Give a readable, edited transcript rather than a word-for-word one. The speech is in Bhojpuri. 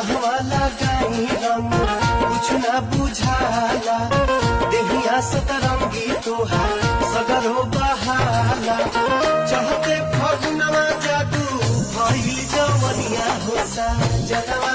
कहवा लगाई रंग कुछ ना बुझाला देहिया सतरंगी तोहार सगरो बहाला चढ़ते फगुनवा जादू भइल जवनिया हो सा जनवा